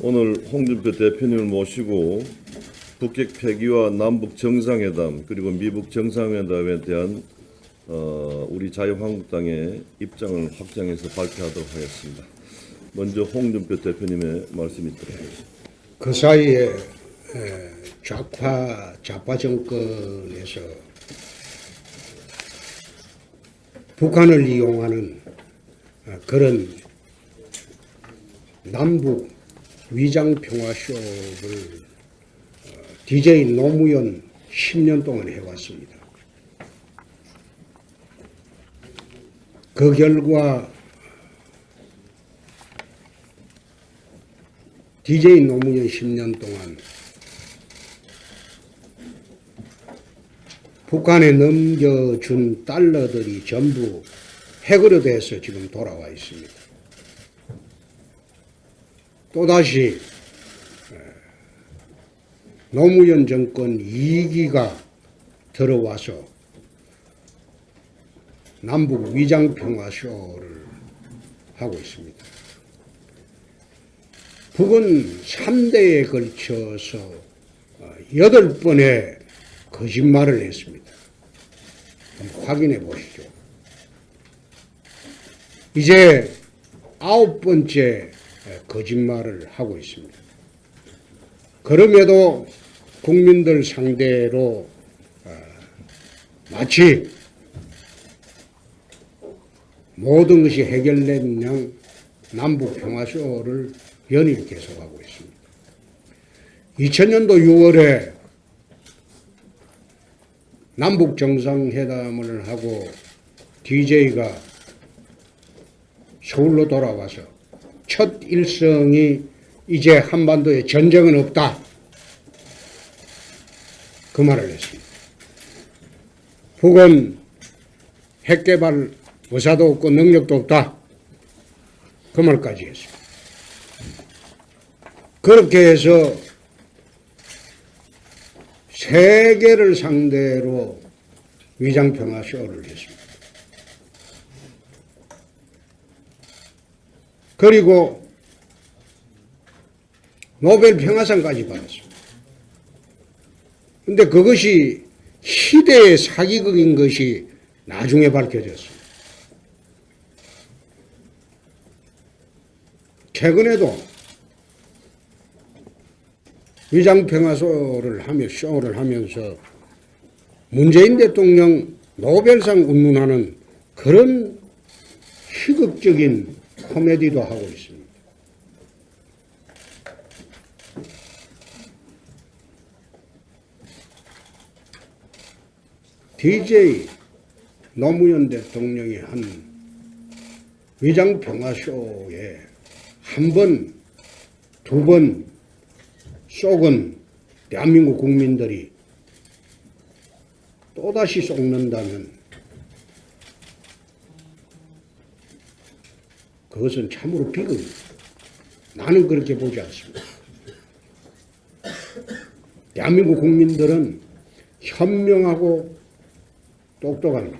오늘 홍준표 대표님을 모시고 북핵 폐기와 남북 정상회담 그리고 미북 정상회담에 대한 우리 자유한국당의 입장을 확장해서 발표하도록 하겠습니다. 먼저 홍준표 대표님의 말씀 있도록 하겠습니다. 그 사이에 좌파 정권에서 북한을 이용하는 그런 남북 위장평화쇼를 DJ 노무현 10년 동안 해왔습니다. 그 결과 DJ 노무현 10년 동안 북한에 넘겨준 달러들이 전부 핵으로 돼서 지금 돌아와 있습니다. 또다시 노무현 정권 2기가 들어와서 남북 위장평화쇼를 하고 있습니다. 북은 3대에 걸쳐서 8번의 거짓말을 했습니다. 한번 확인해 보시죠. 이제 9번째 거짓말을 하고 있습니다. 그럼에도 국민들 상대로 마치 모든 것이 해결된 양 남북평화쇼를 연일 계속하고 있습니다. 2000년도 6월에 남북 정상회담을 하고 DJ가 서울로 돌아와서 첫 일성이 이제 한반도에 전쟁은 없다. 그 말을 했습니다. 북은 핵개발 의사도 없고 능력도 없다. 그 말까지 했습니다. 그렇게 해서 세계를 상대로 위장평화쇼를 했습니다. 그리고 노벨 평화상까지 받았습니다. 그런데 그것이 희대의 사기극인 것이 나중에 밝혀졌습니다. 최근에도 위장평화쇼를 하면서 문재인 대통령 노벨상 운운하는 그런 희극적인 코미디도 하고 있습니다. DJ 노무현 대통령이 한 위장평화쇼에 한 번, 두 번 속은 대한민국 국민들이 또다시 속는다면 그것은 참으로 비극입니다. 나는 그렇게 보지 않습니다. 대한민국 국민들은 현명하고 똑똑합니다.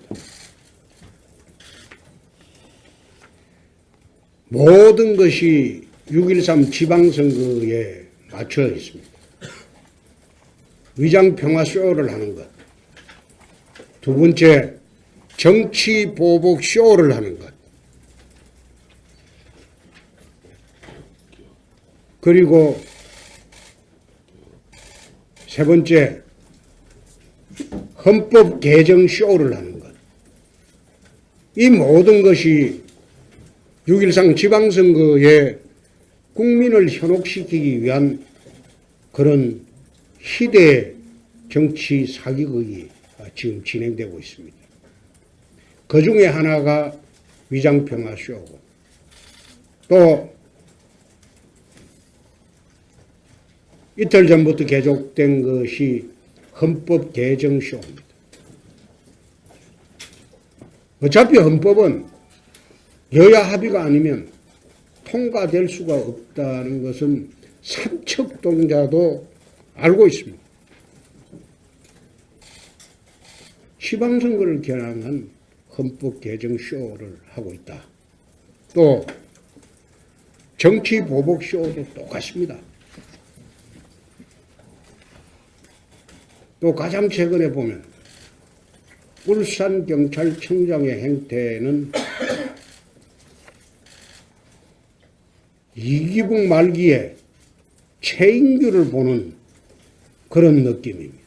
모든 것이 6.13 지방선거에 맞춰 있습니다. 위장평화쇼를 하는 것. 두 번째, 정치보복쇼를 하는 것. 그리고 세 번째, 헌법 개정 쇼를 하는 것. 이 모든 것이 6.13 지방선거에 국민을 현혹시키기 위한 그런 희대의 정치 사기극이 지금 진행되고 있습니다. 그 중에 하나가 위장평화쇼고 또 이틀 전부터 계속된 것이 헌법 개정 쇼입니다. 어차피 헌법은 여야 합의가 아니면 통과될 수가 없다는 것은 삼척동자도 알고 있습니다. 지방선거를 겨냥한 헌법 개정 쇼를 하고 있다. 또 정치 보복 쇼도 똑같습니다. 또 가장 최근에 보면 울산경찰청장의 행태는 이기붕 말기에 최인규를 보는 그런 느낌입니다.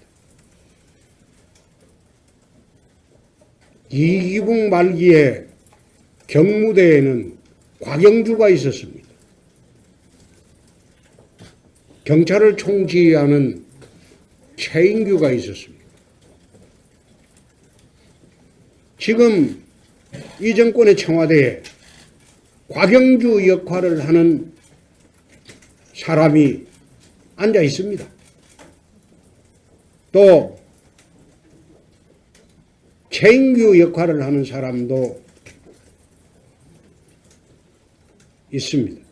이기붕 말기에 경무대에는 곽영주가 있었습니다. 경찰을 총지휘하는 최인규가 있었습니다. 지금 이 정권의 청와대에 곽영주 역할을 하는 사람이 앉아 있습니다. 또 최인규 역할을 하는 사람도 있습니다.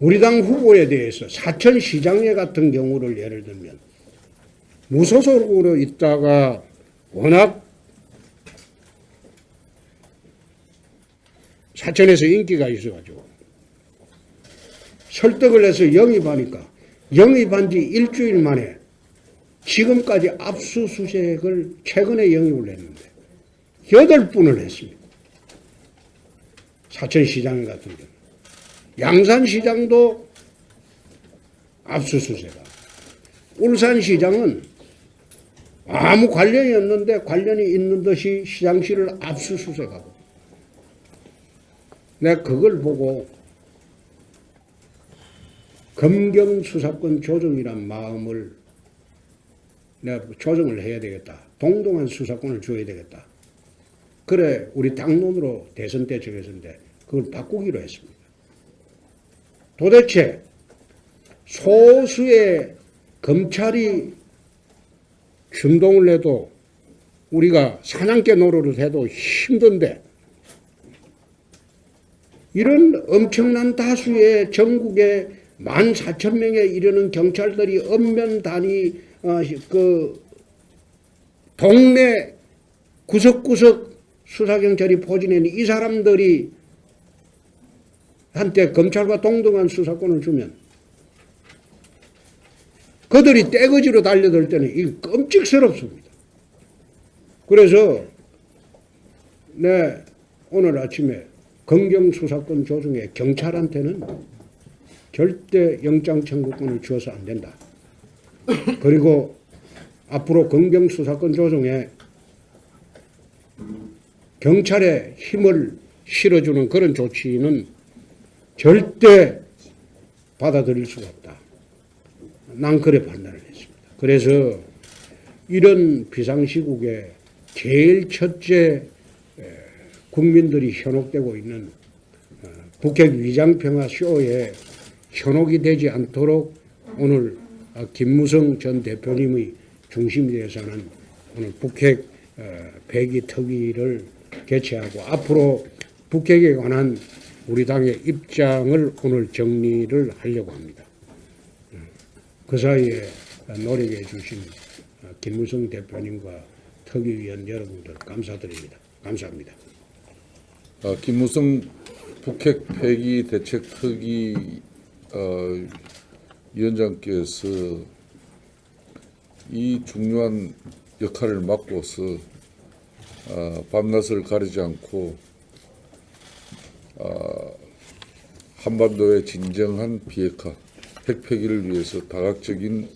우리 당 후보에 대해서 사천시장회 같은 경우를 예를 들면 무소속으로 있다가 워낙 사천에서 인기가 있어가지고 설득을 해서 영입하니까 영입한 지 일주일 만에 지금까지 압수수색을 최근에 영입을 했는데 8분을 했습니다. 사천시장 같은 경우. 양산시장도 압수수색하고 울산시장은 아무 관련이 없는데 관련이 있는 듯이 시장실을 압수수색하고 내가 그걸 보고 검경수사권 조정이란 마음을 내가 조정을 해야 되겠다. 동등한 수사권을 줘야 되겠다. 그래 우리 당론으로 대선 때 정했는데 그걸 바꾸기로 했습니다. 도대체 소수의 검찰이 준동을 해도 우리가 사냥개 노릇을 해도 힘든데 이런 엄청난 다수의 전국에 14,000명에 이르는 경찰들이 엄면 단위 그 동네 구석구석 수사경찰이 포진해 이 사람들이 한때 검찰과 동등한 수사권을 주면 그들이 떼거지로 달려들 때는 이 끔찍스럽습니다. 그래서 오늘 아침에 검경수사권 조정에 경찰한테는 절대 영장 청구권을 주어서 안 된다. 그리고 앞으로 검경수사권 조정에 경찰에 힘을 실어주는 그런 조치는 절대 받아들일 수가 없다. 난 그래 판단을 했습니다. 그래서 이런 비상시국에 제일 첫째 국민들이 현혹되고 있는 북핵 위장평화 쇼에 현혹이 되지 않도록 오늘 김무성 전 대표님의 중심이 되어서는 오늘 북핵 폐기 특위를 개최하고 앞으로 북핵에 관한 우리 당의 입장을 오늘 정리를 하려고 합니다. 그 사이에 노력해 주신 김무성 대표님과 특위위원 여러분들 감사드립니다. 감사합니다. 김무성 북핵 폐기 대책 특위 위원장께서 이 중요한 역할을 맡고서 밤낮을 가리지 않고 한반도의 진정한 비핵화, 핵 폐기를 위해서 다각적인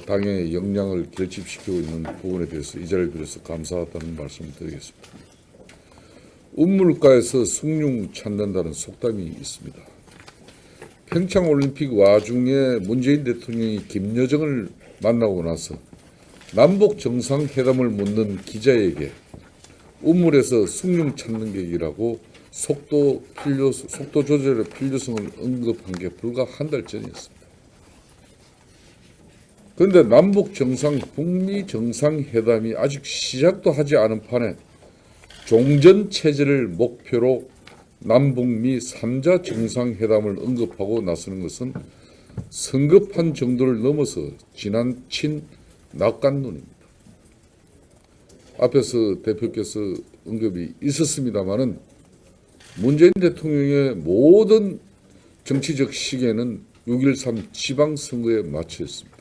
당의 역량을 결집시키고 있는 부분에 대해서 이 자리를 빌어서 감사하다는 말씀을 드리겠습니다. 운물가에서 숭늉 찾는다는 속담이 있습니다. 평창올림픽 와중에 문재인 대통령이 김여정을 만나고 나서 남북 정상회담을 묻는 기자에게 운물에서 숭늉 찾는 객이라고 속도 조절의 필요성을 언급한 게 불과 한 달 전이었습니다. 그런데 북미 정상회담이 아직 시작도 하지 않은 판에 종전체제를 목표로 남북미 3자 정상회담을 언급하고 나서는 것은 성급한 정도를 넘어서 지나친 낙관론입니다. 앞에서 대표께서 언급이 있었습니다마는 문재인 대통령의 모든 정치적 시계는 6.13 지방선거에 맞춰 있습니다.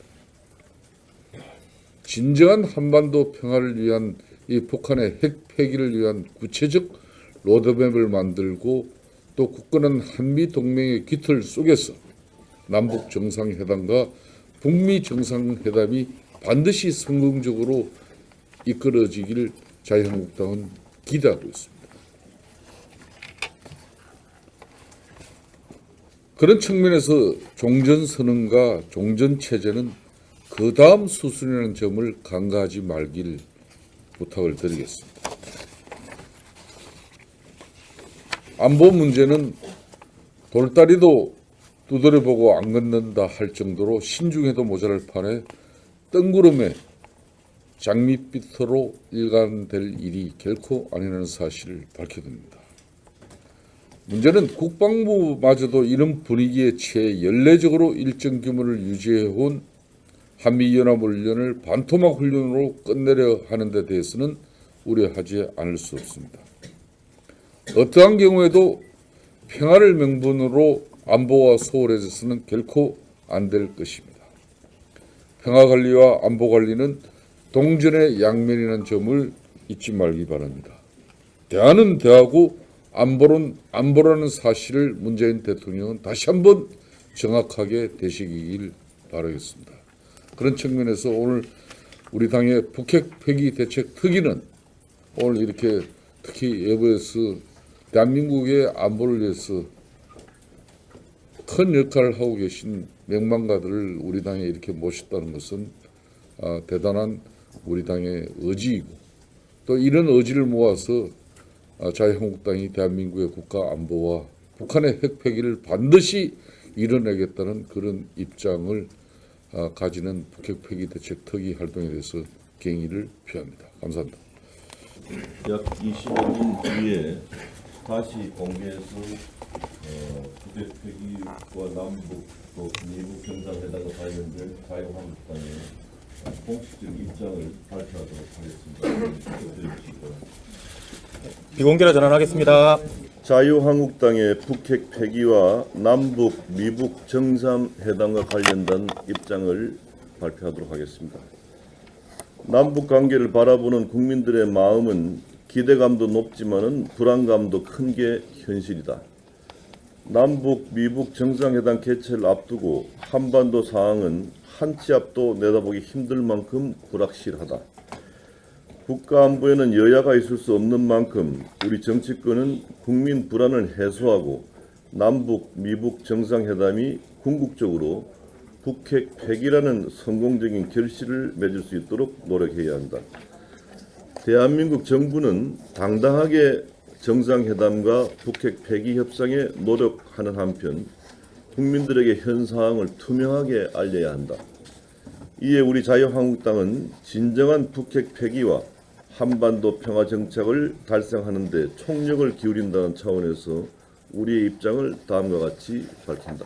진정한 한반도 평화를 위한 이 북한의 핵 폐기를 위한 구체적 로드맵을 만들고 또 굳건한 한미 동맹의 깃털 속에서 남북 정상회담과 북미 정상회담이 반드시 성공적으로 이끌어지길 자유한국당은 기대하고 있습니다. 그런 측면에서 종전선언과 종전체제는 그 다음 수순이라는 점을 간과하지 말길 부탁을 드리겠습니다. 안보 문제는 돌다리도 두드려보고 안 걷는다 할 정도로 신중해도 모자랄 판에 뜬구름에 장밋빛으로 일관될 일이 결코 아니라는 사실을 밝혀둡니다. 문제는 국방부마저도 이런 분위기에 취해 연례적으로 일정 규모를 유지해온 한미연합훈련을 반토막 훈련으로 끝내려 하는 데 대해서는 우려하지 않을 수 없습니다. 어떠한 경우에도 평화를 명분으로 안보가 소홀해져서는 결코 안 될 것입니다. 평화관리와 안보관리는 동전의 양면이라는 점을 잊지 말기 바랍니다. 대안은 대하고 안보라는 사실을 문재인 대통령은 다시 한번 정확하게 되새기길 바라겠습니다. 그런 측면에서 오늘 우리 당의 북핵 폐기 대책 특위는 오늘 이렇게 특히 여부에서 대한민국의 안보를 위해서 큰 역할을 하고 계신 명망가들을 우리 당에 이렇게 모셨다는 것은 대단한 우리 당의 의지이고 또 이런 의지를 모아서 자유한국당이 대한민국의 국가 안보와 북한의 핵 폐기를 반드시 이뤄내겠다는 그런 입장을 가지는 북핵 폐기 대책 특위 활동에 대해서 경의를 표합니다. 감사합니다. 약 25분 뒤에 다시 공개해서 북핵 폐기와 남북 또 미북 정상회담과 관련된 자유한국당의 공식적 입장을 발표하도록 하겠습니다. 비공개로 전환하겠습니다. 자유한국당의 북핵 폐기와 남북 미북 정상회담과 관련된 입장을 발표하도록 하겠습니다. 남북 관계를 바라보는 국민들의 마음은 기대감도 높지만은 불안감도 큰 게 현실이다. 남북 미북 정상회담 개최를 앞두고 한반도 상황은 한 치 앞도 내다보기 힘들 만큼 불확실하다. 국가안보에는 여야가 있을 수 없는 만큼 우리 정치권은 국민 불안을 해소하고 남북 미북 정상회담이 궁극적으로 북핵 폐기라는 성공적인 결실을 맺을 수 있도록 노력해야 한다. 대한민국 정부는 당당하게 정상회담과 북핵 폐기 협상에 노력하는 한편 국민들에게 현 상황을 투명하게 알려야 한다. 이에 우리 자유한국당은 진정한 북핵 폐기와 한반도 평화 정착을 달성하는 데 총력을 기울인다는 차원에서 우리의 입장을 다음과 같이 밝힌다.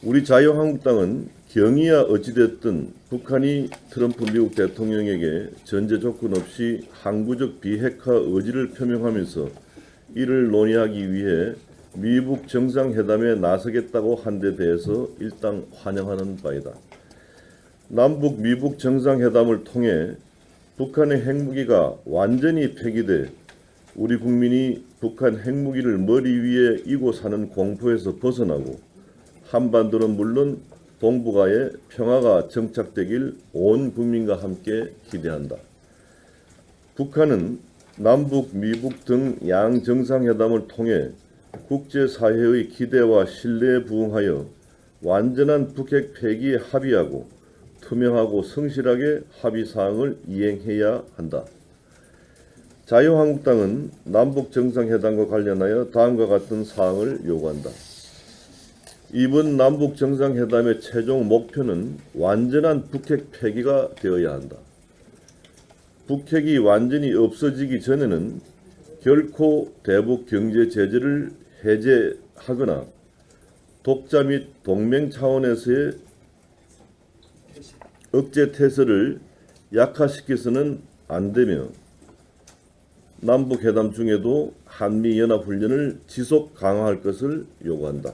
우리 자유한국당은 경위야 어찌됐든 북한이 트럼프 미국 대통령에게 전제 조건 없이 항구적 비핵화 의지를 표명하면서 이를 논의하기 위해 미북 정상회담에 나서겠다고 한 데 대해서 일단 환영하는 바이다. 남북 미북 정상회담을 통해 북한의 핵무기가 완전히 폐기돼 우리 국민이 북한 핵무기를 머리 위에 이고 사는 공포에서 벗어나고 한반도는 물론 동북아에 평화가 정착되길 온 국민과 함께 기대한다. 북한은 남북, 미북 등 양정상회담을 통해 국제사회의 기대와 신뢰에 부응하여 완전한 북핵 폐기에 합의하고 투명하고 성실하게 합의사항을 이행해야 한다. 자유한국당은 남북정상회담과 관련하여 다음과 같은 사항을 요구한다. 이번 남북정상회담의 최종 목표는 완전한 북핵 폐기가 되어야 한다. 북핵이 완전히 없어지기 전에는 결코 대북 경제 제재를 해제하거나 독자 및 동맹 차원에서의 억제 태세를 약화시켜서는 안 되며 남북회담 중에도 한미연합훈련을 지속 강화할 것을 요구한다.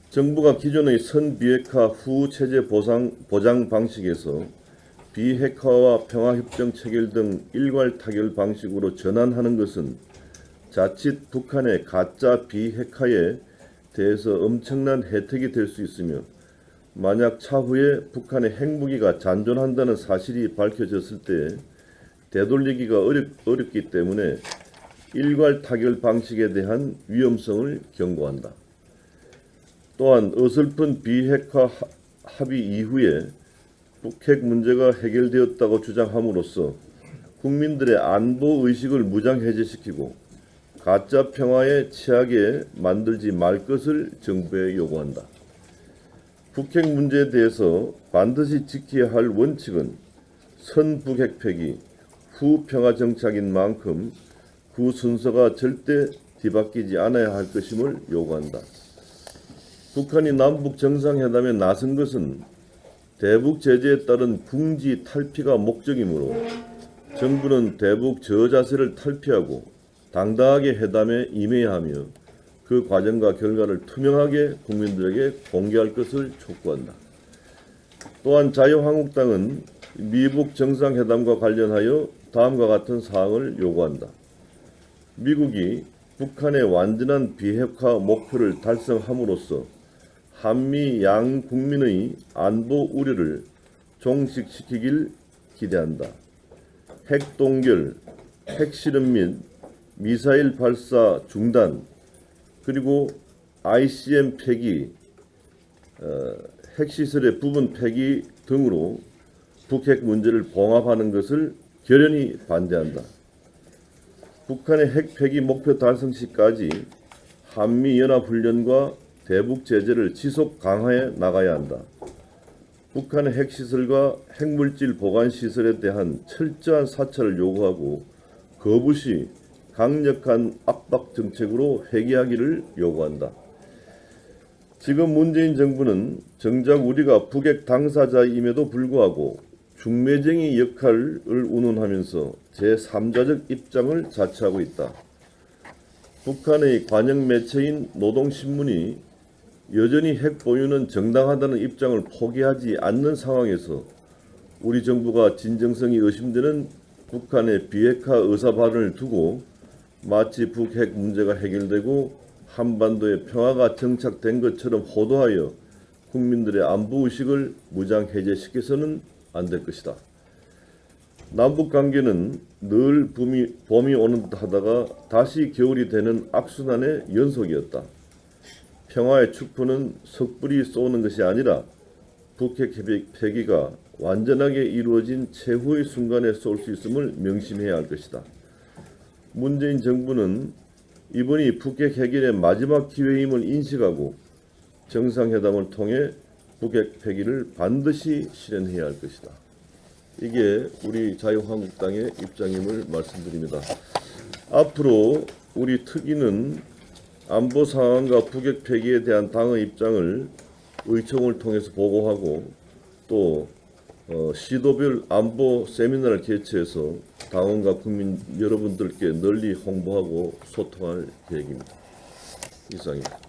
정부가 기존의 선비핵화 후 체제 보장 방식에서 비핵화와 평화협정 체결 등 일괄 타결 방식으로 전환하는 것은 자칫 북한의 가짜 비핵화에 대해서 엄청난 혜택이 될 수 있으며 만약 차후에 북한의 핵무기가 잔존한다는 사실이 밝혀졌을 때 되돌리기가 어렵기 때문에 일괄 타결 방식에 대한 위험성을 경고한다. 또한 어설픈 비핵화 합의 이후에 북핵 문제가 해결되었다고 주장함으로써 국민들의 안보 의식을 무장해제시키고 가짜 평화에 취하게 만들지 말 것을 정부에 요구한다. 북핵 문제에 대해서 반드시 지켜야 할 원칙은 선북핵 폐기, 후 평화 정착인 만큼 그 순서가 절대 뒤바뀌지 않아야 할 것임을 요구한다. 북한이 남북 정상회담에 나선 것은 대북 제재에 따른 궁지 탈피가 목적이므로 정부는 대북 저자세를 탈피하고 당당하게 회담에 임해야 하며 그 과정과 결과를 투명하게 국민들에게 공개할 것을 촉구한다. 또한 자유한국당은 미북 정상회담과 관련하여 다음과 같은 사항을 요구한다. 미국이 북한의 완전한 비핵화 목표를 달성함으로써 한미 양 국민의 안보 우려를 종식시키길 기대한다. 핵 동결, 핵실험 및 미사일 발사 중단, 그리고 ICM 폐기, 핵시설의 부분 폐기 등으로 북핵 문제를 봉합하는 것을 결연히 반대한다. 북한의 핵 폐기 목표 달성 시까지 한미연합훈련과 대북 제재를 지속 강화해 나가야 한다. 북한의 핵시설과 핵물질 보관시설에 대한 철저한 사찰을 요구하고 거부시 강력한 압박 정책으로 회귀하기를 요구한다. 지금 문재인 정부는 정작 우리가 북핵 당사자임에도 불구하고 중매쟁이 역할을 운운하면서 제3자적 입장을 자처하고 있다. 북한의 관영 매체인 노동신문이 여전히 핵 보유는 정당하다는 입장을 포기하지 않는 상황에서 우리 정부가 진정성이 의심되는 북한의 비핵화 의사 발언을 두고 마치 북핵 문제가 해결되고 한반도에 평화가 정착된 것처럼 호도하여 국민들의 안보의식을 무장해제시켜서는 안 될 것이다. 남북관계는 늘 봄이 오는 듯 하다가 다시 겨울이 되는 악순환의 연속이었다. 평화의 축포는 섣불리 쏘는 것이 아니라 북핵 폐기가 완전하게 이루어진 최후의 순간에 쏠 수 있음을 명심해야 할 것이다. 문재인 정부는 이번이 북핵 해결의 마지막 기회임을 인식하고 정상회담을 통해 북핵 폐기를 반드시 실현해야 할 것이다. 이게 우리 자유한국당의 입장임을 말씀드립니다. 앞으로 우리 특위는 안보 상황과 북핵 폐기에 대한 당의 입장을 의총을 통해서 보고하고 또 시도별 안보 세미나를 개최해서 당원과 국민 여러분들께 널리 홍보하고 소통할 계획입니다. 이상입니다.